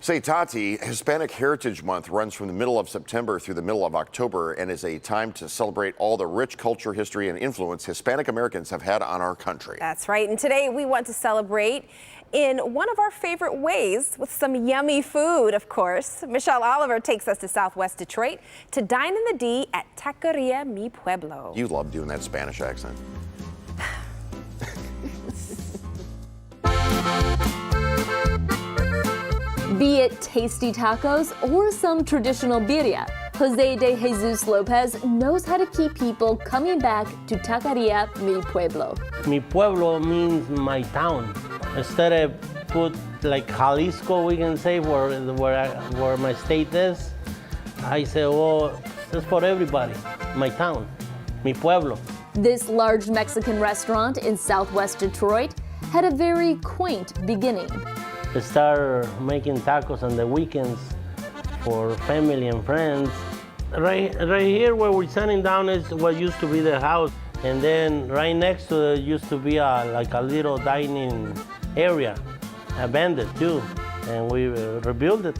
Say, Tati, Hispanic Heritage Month runs from the middle of September through the middle of October and is a time to celebrate all the rich culture, history, and influence Hispanic Americans have had on our country. That's right. And today we want to celebrate in one of our favorite ways with some yummy food, of course. Michelle Oliver takes us to Southwest Detroit to dine in the D at Taqueria Mi Pueblo. You love doing that Spanish accent. Be it tasty tacos or some traditional birria, Jose de Jesus Lopez knows how to keep people coming back to Taqueria Mi Pueblo. Mi Pueblo means my town. Instead of put like Jalisco, we can say, where my state is, I say, oh, it's for everybody, my town, Mi Pueblo. This large Mexican restaurant in Southwest Detroit had a very quaint beginning. I start making tacos on the weekends for family and friends. Right here where we're sitting down is what used to be the house. And then right next to it used to be like a little dining area, abandoned too. And we rebuilt it.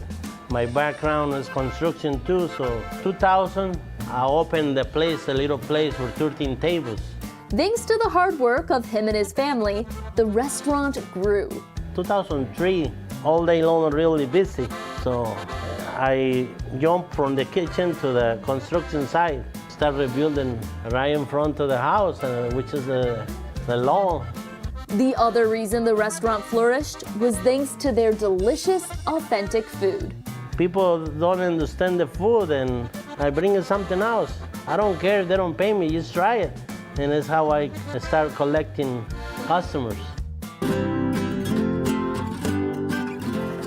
My background is construction too, so 2000, I opened the place, a little place with 13 tables. Thanks to the hard work of him and his family, the restaurant grew. 2003, all day long, really busy. So I jumped from the kitchen to the construction site, start rebuilding right in front of the house, which is the lawn. The other reason the restaurant flourished was thanks to their delicious, authentic food. People don't understand the food, and I bring in something else. I don't care if they don't pay me, just try it. And that's how I start collecting customers.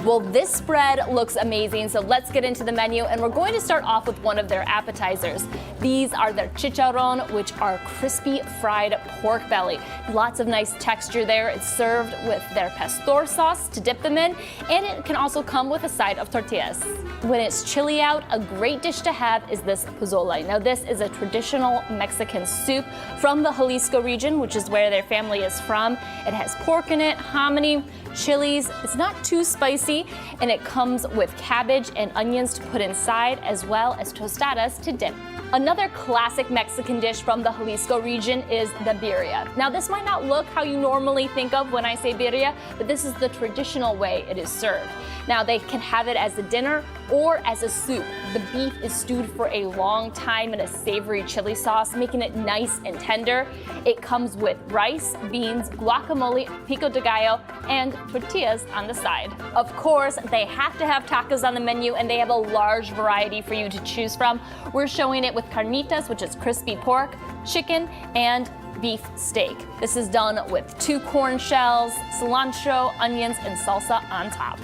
Well, this spread looks amazing, so let's get into the menu, and we're going to start off with one of their appetizers. These are their chicharron, which are crispy fried pork belly. Lots of nice texture there. It's served with their pastor sauce to dip them in, and it can also come with a side of tortillas. When it's chilly out, a great dish to have is this pozole. Now, this is a traditional Mexican soup from the Jalisco region, which is where their family is from. It has pork in it, hominy, chilies. It's not too spicy, and it comes with cabbage and onions to put inside, as well as tostadas to dip. Another classic Mexican dish from the Jalisco region is the birria. Now, this might not look how you normally think of when I say birria, but this is the traditional way it is served. Now, they can have it as a dinner or as a soup. The beef is stewed for a long time in a savory chili sauce, making it nice and tender. It comes with rice, beans, guacamole, pico de gallo, and tortillas on the side. Of course, they have to have tacos on the menu, and they have a large variety for you to choose from. We're showing it with carnitas, which is crispy pork, chicken, and beef steak. This is done with 2 corn shells, cilantro, onions, and salsa on top.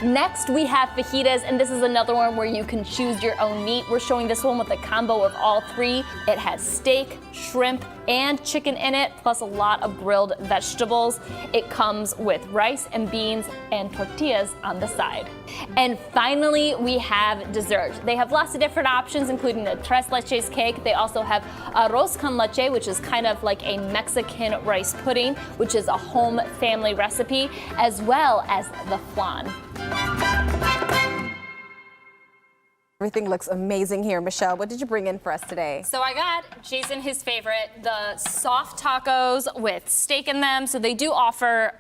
Next, we have fajitas, and this is another one where you can choose your own meat. We're showing this one with a combo of all 3. It has steak, shrimp, and chicken in it, plus a lot of grilled vegetables. It comes with rice and beans and tortillas on the side. And finally, we have dessert. They have lots of different options, including the tres leches cake. They also have arroz con leche, which is kind of like a Mexican rice pudding, which is a home family recipe, as well as the flan. Everything looks amazing here. Michelle, what did you bring in for us today? So I got Jason his favorite, the soft tacos with steak in them. So they do offer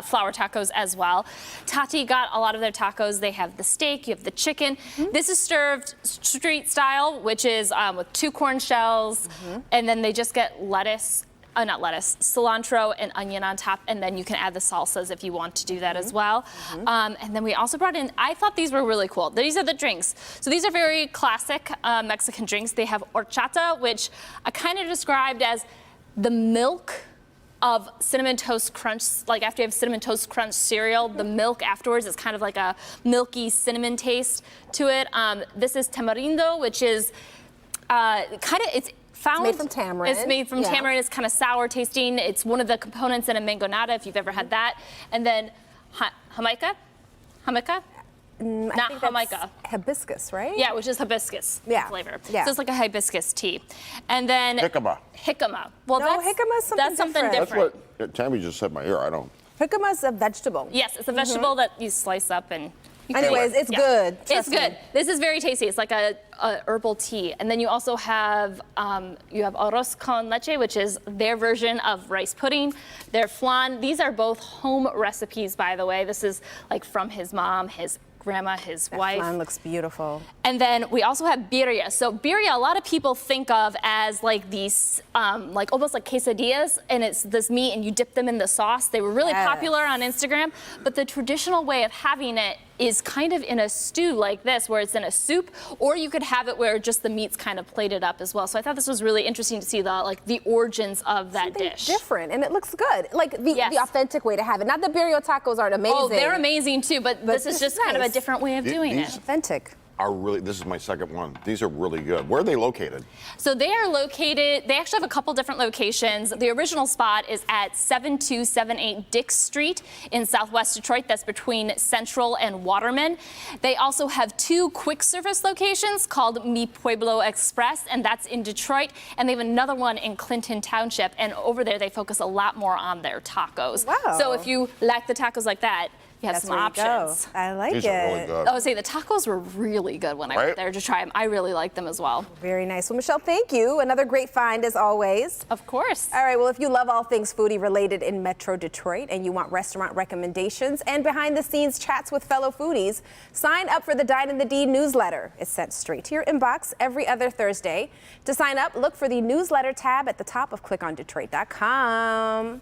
flour tacos as well. Tati got a lot of their tacos. They have the steak, you have the chicken. This is served street style, which is with 2 corn shells, and then they just get lettuce. Not lettuce, cilantro and onion on top, and then you can add the salsas if you want to do that as well. And then we also brought in, I thought these were really cool. These are the drinks. So these are very classic Mexican drinks. They have horchata, which I kind of described as the milk of Cinnamon Toast Crunch. Like after you have Cinnamon Toast Crunch cereal, the milk afterwards is kind of like a milky cinnamon taste to it. This is tamarindo, which is it's made from tamarind. It's made from tamarind. It's kind of sour tasting. It's one of the components in a mangonada, if you've ever had that. And then jamaica? Not jamaica. Hibiscus, right? Yeah, which is hibiscus flavor. Yeah. So it's like a hibiscus tea. And then Jicama. Well, no, jicama is something different. That's what Tammy just said in my ear. I don't. Jicama is a vegetable. Yes, it's a vegetable that you slice up and Anyways, it's good. It's good. This is very tasty. It's like a herbal tea. And then you also have arroz con leche, which is their version of rice pudding. Their flan. These are both home recipes, by the way. This is like from his mom, his grandma, his wife. Flan looks beautiful. And then we also have birria. So birria, a lot of people think of as like these, like almost like quesadillas, and it's this meat and you dip them in the sauce. They were really popular on Instagram, but the traditional way of having it is kind of in a stew like this, where it's in a soup, or you could have it where just the meat's kind of plated up as well. So I thought this was really interesting to see the origins of that dish. Different, and it looks good. Like the authentic way to have it. Not the birria tacos aren't amazing. Oh, they're amazing too, but this is just kind of a different way of doing it. Authentic. This is my second one. These are really good. Where are they located? So they actually have a couple different locations. The original spot is at 7278 Dix Street in Southwest Detroit. That's between Central and Waterman. They also have 2 quick service locations called Mi Pueblo Express, and that's in Detroit. And they have another one in Clinton Township. And over there, they focus a lot more on their tacos. Wow. So if you like the tacos like that, you have some options. I like These it. are really good. I would say the tacos were really good when I went there to try them. I really liked them as well. Very nice. Well, Michelle, thank you. Another great find as always. Of course. All right, well, if you love all things foodie related in Metro Detroit and you want restaurant recommendations and behind the scenes chats with fellow foodies, sign up for the Dine in the D newsletter. It's sent straight to your inbox every other Thursday. To sign up, look for the newsletter tab at the top of clickondetroit.com.